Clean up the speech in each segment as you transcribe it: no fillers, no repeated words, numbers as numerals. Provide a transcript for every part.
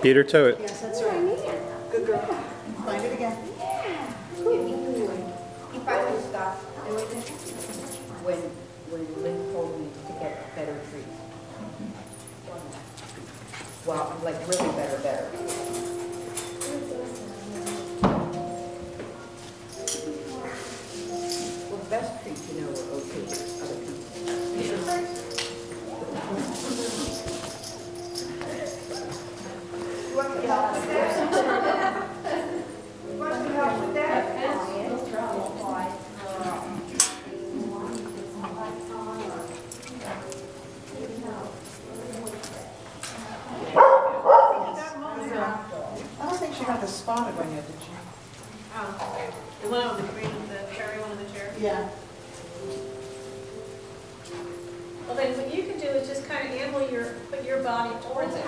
Beat her to it. Yes, that's right. Good girl. Find it again. He finally stopped doing it when Lynn told me to get better trees. Well, like really better. Well, the best trees, you know, are okay, other people. You want to help with that? You want to help with that? I don't think she got the spotted one yet, did she? Oh, the one with the green, the cherry one in the chair? Yeah. Well, then what you can do is just kind of angle put your body towards it.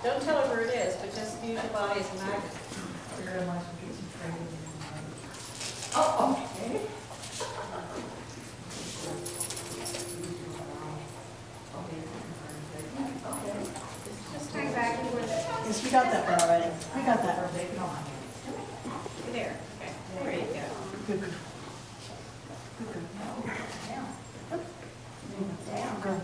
Don't tell her where it is, but just use your body as a magnet. Oh, okay. Just hang back towards it. Yes, we got that one already. We got that. There, okay, there you go. Good girl. Good girl. Good girl.